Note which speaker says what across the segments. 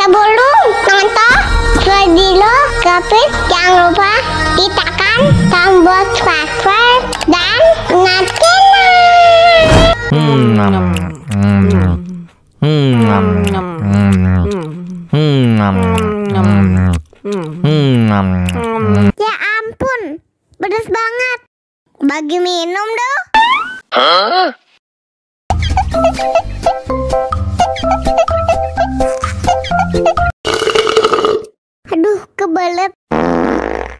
Speaker 1: Sebelum nonton video Kepit, jangan lupa tekan tombol subscribe dan ya ampun, pedas banget. Bagi minum dong. Aduh, kebelet.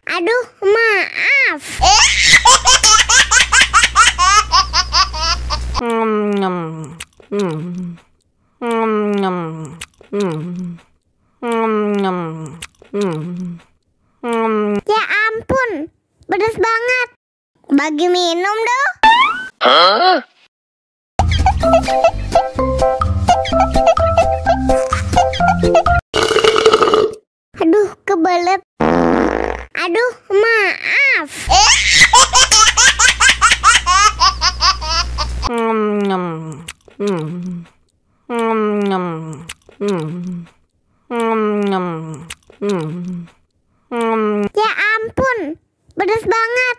Speaker 1: Aduh, maaf. Ya ampun, pedas banget. Bagi minum dong. Aduh, kebelet. Aduh, maaf. Ya ampun, pedas banget.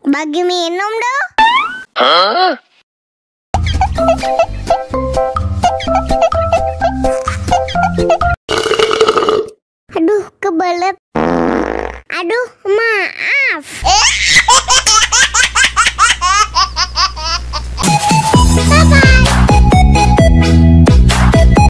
Speaker 1: Bagi minum dong. Aduh, kebelet. Aduh, maaf.